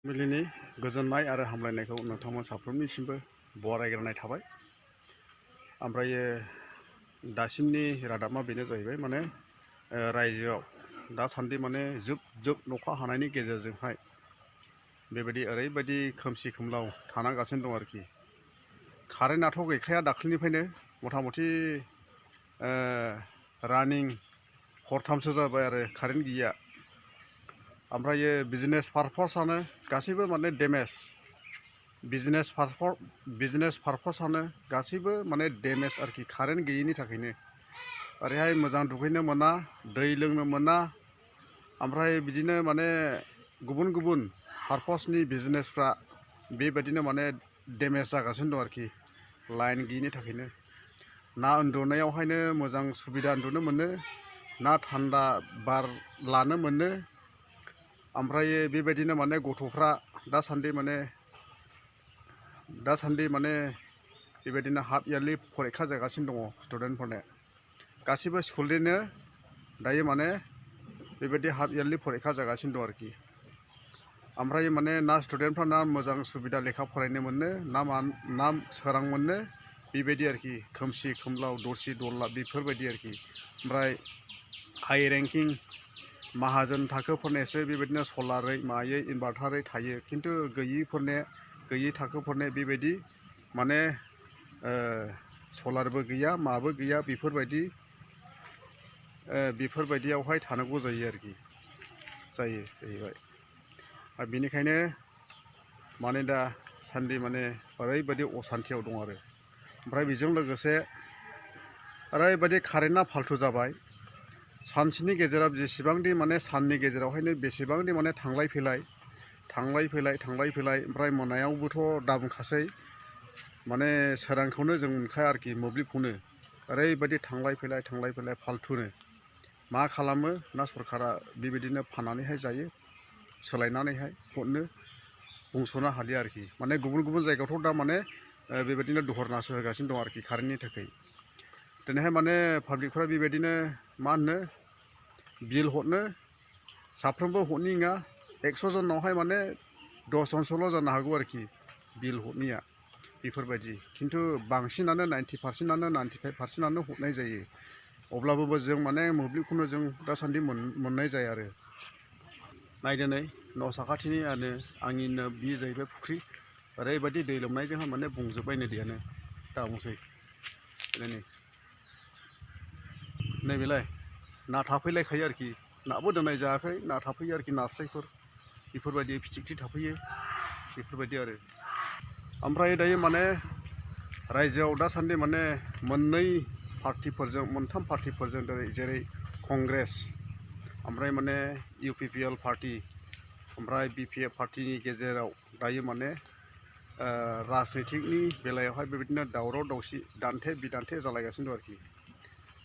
मिलिनि गोजोननाय आरो हामलायनायखौ नोंथांमोन साफ्रोमनिसिमबो बरायग्रोनाय थाबाय। ओमफ्रायो दासिमनि रादाबा बेनो जाहैबाय माने रायजोआव दासान्दि माने जुब अखा हानायनि गेजेरजोंहाय बेबायदि ओरैबायदि खोमसि खोमलाव थानांगासिनो दं आरोखि। कारेन्टआथ' गैखाया दाख्लैनिफ्रायनो मथा मथि रानिं हरथामसो जाबाय आरो कारेन्ट गैया। ओमफ्रायो बिजनेस पारपसानो गासैबो माने डेमेज, बिजनेस पारपसानो गासैबो माने डेमेज आरोखि कारेन्ट गैयिनि थाखायनो। ओरैहाय मोजां दुगैनो मोना, दै लोंनो मोना, ओमफ्राय बिदिनो माने गुबुन गुबुन पारपसनि बिजनेसफ्रा बेबायदिनो माने डेमेज जागासिनो दं आरोखि लाइन गैयिनि थाखायनो। ना उन्दुनायावहायनो मोजां सुबिदा उन्दुनो मोनो, ना थान्दा बार लानो मोनो। ओमफ्राय बेबायदिनो माने गथ'फ्रा दासान्दि माने बेबायदिनो हाफ इयारलि फरिखा जागासिनो दङ स्टुडेन्टफोरनो। गासिबो स्कुलनिनो दायो माने बेबायदि हाफ इयारलि फरिखा जागासिनो दं आरोखि। ओमफ्राय माने ना स्टुडेन्टफ्रा ना मोजां सुबिदा लेखा फरायनो मोनो, ना सोरां मोनो, बेबायदि आरोखि खोमसि खोमलाव दरसि दरला बेफोरबायदि आरोखि। ओमफ्राय हाइ रेंकिं माहाजोन थाखोफोरनियासो बेबायदिनो सलारै मायै इनभार्टारै थायो, खिन्थु गैयि थाखोफोरने बेबायदि माने सलारबो गैया माबो गैया, बेफोरबायदियावहाय थानांगौ जायो आरोखि जाहैबाय। आरो बेनिखायनो माने दा सान्दि माने ओरैबायदि असान्थियाव दं आरो। ओमफ्राय बेजों लोगोसे ओरैबायदि कारेन्टआ फाल्थु जाबाय। सानसेनि गेजेराव जेसेबांदि माने साननि गेजेरावहायनो बेसेबांदि माने थांलाय फैलाय, ओमफ्राय मोनायावबोथ' दाबुंखासै माने सोरांखौनो जों मोनखाया आरोखि, मोब्लिबखौनो। ओरैबायदि थांलाय फैलाय फाल्थुनो। मा खालामो ना सरकारा बेबायदिनो फाननानैहाय जायो, सोलायनानैहाय हरनो बुंस'नो हालिया आरोखि। माने गुबुन गुबुन जायगायावथ' दा माने बेबायदिनो दहरनासो होगासिनो दं आरोखि कारेन्टनि थाखाय। दिनैहाय माने पाब्लिकफ्रा बेबायदिनो मा होनो बिल हरनो साफ्रोमबो हरनि नङा, 100 जनावहाय माने 10 जनसोल' जानो हागौ आरोखि बिल हरनिया बेफोरबायदि। खिन्थु बांसिनानो 90%, 95%आनो हरनाय जायो। अब्लाबो जों माने मोब्लिबखौनो जों दासान्दि मोननाय जाया आरो। नायदो नै न' साखाथिनि आंनिनो बे जाहैबाय फुख्रि। ओरैबायदि दै लोमनायजोंहाय माने बुंजोब्बाय नै दैयानो दा बुंसै। नैबेलाय ना थाफैलायखायो आरोखि, नाबो दोननाय जायाखै, ना थाफैयो आरोखि, नास्रायफोर बेफोरबायदि फिथिख्रि थाफैयो बेफोरबायदि आरो। ओमफ्राय दायो माने रायजोआव दासान्दि माने मोनथाम पार्टिफोरजों जेरै कंग्रेस, ओमफ्राय माने UPPL पार्टि, ओमफ्राय BPF पार्टिनि गेजेराव दायो माने राजनितिकनि बेलायावहाय बेबायदिनो दावराव दावसि, दान्थे बिदान्थे जालायगासिनो दं आरोखि।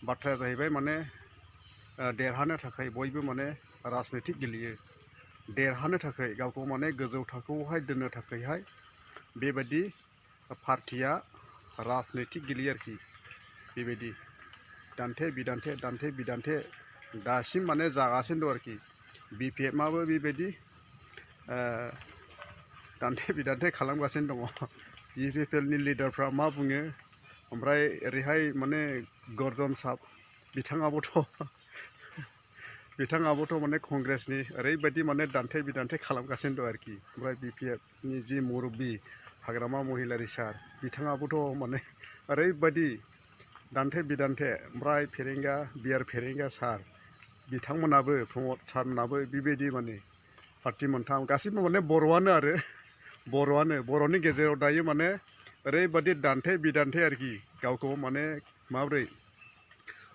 बाथ्राया जाहैबाय माने देरहानो थाखाय बयबो माने राजनितिक गेलेयो। देरहानो थाखाय गावखौ माने गोजौ थाखोआवहाय दोननो थाखायहाय बेबायदि पार्टिया राजनितिक गेलेयो आरोखि। बेबायदि दान्थे बिदान्थे दासिम माने जागासिनो दं आरोखि। BPFआबो बेबायदि दान्थे बिदान्थे खालामगासिनो दङ। UPPLनि लिडारफ्रा मा बुङो, ओमफ्राय ओरैहाय माने गर्जन साब बिथाङाबोथ' माने कंग्रेसनि ओरैबायदि माने दान्थे बिदान्थे खालामगासिनो दं आरोखि। ओमफ्राय BPFनि जि मुरब्बी हाग्रामा महिलारि सार, बिथाङाबोथ' माने ओरैबायदि दान्थे बिदान्थे। ओमफ्राय बिआर फेरेंगा सार बिथांमोनाबो, प्रमद सारमोनाबो बेबायदि माने पार्टि मोनथाम गासिबो माने बर'नि गेजेराव दायो माने ओरैबायदि दान्थे बिदान्थे आरोखि। गावखौ माने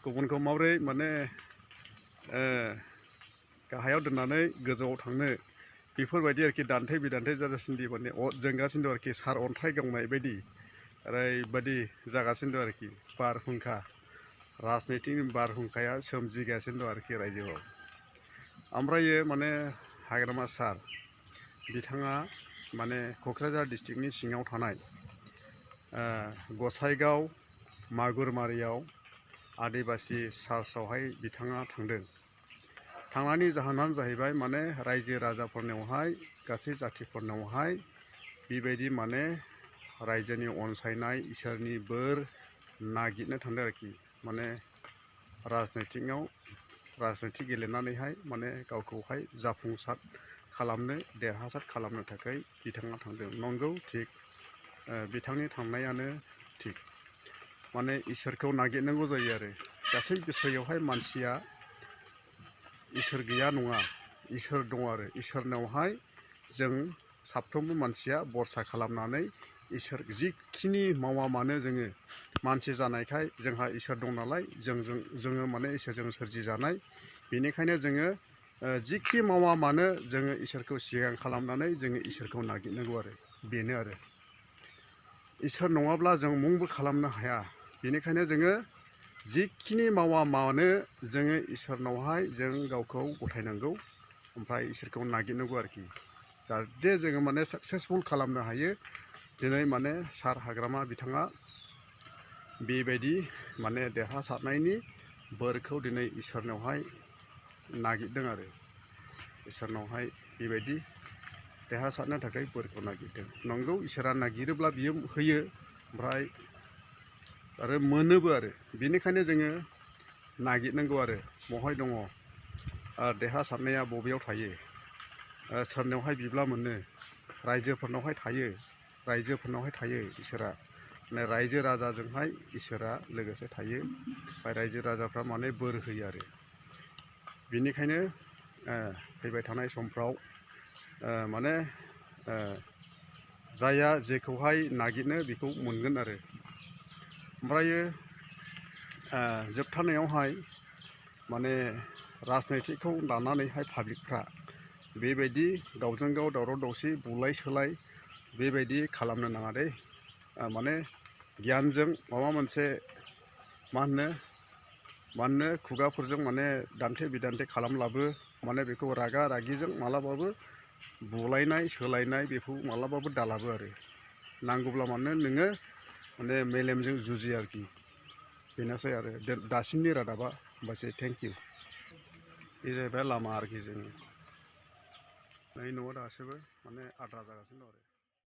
गुबुनखौ माबोरै माने गाहायाव दोननानै गोजौआव थांनो, बेफोरबायदि आरोखि दान्थे बिदान्थे जागासिनो माने जोंगासिनो दं आरोखि। सार अन्थाइ गावनाय बायदि ओरैबायदि जागासिनो दं आरोखि। राजनितिकनि बारहुंखाया सोमजिगासिनो दं आरोखि रायजोआव। ओमफ्रायो माने हाग्रामा सार बिथाङा माने क'क्राझार डिस्ट्रिक्टनि सिङाव थानाय गसाइगाव मागुरमारियाव आदिबासि चार्चआवहाय बिथाङा थांनायनि जाहोनानो जाहैबाय माने रायजो राजाफोरनावहाय गासै जाथिफोरनावहाय बेबायदि माने रायजोनि अनसायनाय इसोरनि बोर नागिरनो थांदों आरोखि माने राजनितिक गेलेनानैहाय माने गावखौहाय जाफुंसार खालामनो देरहासार खालामनो थाखाय बिथाङा थांदों। नंगौ थिग बिथांनि थांनायानो थिग माने इसोरखौ नागिरनांगौ जायो आरो गासै बिसयआवहाय मानसिया इसोर गैया नङा इसोर दङ आरो इसोरनावहाय जों साफ्रोमबो मानसिया भरसा खालामनानै इसोर जिखिनि मावा मानो जोङो मानसि जानायखाय जोंहा इसोर दं नालाय जोङो माने इसोरजों सोरजिजानाय बेनिखायनो जोङो जिखि मावा मानो जोङो इसोरखौ सिगां खालामनानै जोङो इसोरखौ नागिरनांगौ आरो बेनो आरो इसोर नङाब्ला जों मुंबो खालामनो हाया बेनिखायनो जोङो जिखिनि मावा मानो जोङो इसोरनावहाय जों गावखौ गथायनांगौ ओमफ्राय इसोरखौ नागिरनांगौ आरोखि जाहाथे जोङो माने साक्सेसफुल खालामनो हायो। दिनै माने सार हाग्रामा बिथाङा बेबायदि माने देरहासारनायनि बोरखौ दिनै इसोरनावहाय नागिरदों आरो इसोरनावहाय बेबायदि देरहासारनो थाखाय बोरखौ नागिरदों। नंगौ इसोरा नागिरोब्ला बियो होयो ओमफ्राय आरो मोनोबो आरो बेनिखायनो जोङो नागिरनांगौ आरो बहाय दङ देरहासारनाया बबेयाव थायो सोरनावहाय बिब्ला मोनो रायजोफोरनावहाय थायो इसोरा माने रायजो राजाजोंहाय इसोरा लोगोसे थायो ओमफ्राय रायजो राजाफ्रा माने बोर होयो आरो बेनिखायनो फैबाय थानाय समफ्राव माने जायहा जेखौहाय नागिरनो बेखौ मोनगोन आरो ओमफ्रायो जोबथारनायावहाय माने राजनितिखौ लानानैहाय पाब्लिकफ्रा बेबायदि गावजों गाव दावराव दावसि बुलाय सोलाय बेबायदि खालामनो नाङा दे माने गियानजों माबा मोनसे मा होनो खुगाफोरजों माने दान्थे बिदान्थे खालामब्लाबो माने बेखौ रागा रागिजों मालाबाबो बुलायनाय सोलायनाय बेखौ मालाबाबो दालाबो आरो नांगौब्ला मानो नोङो माने मेलेमजों जुजि आरोखि बेनोसै आरो दासिमनि रादाबा होमबासै थेंक इउ। बे जाहैबाय लामा आरोखि जोंनि नै न'आ दासिमबो माने आद्रा जागासिनो दं आरो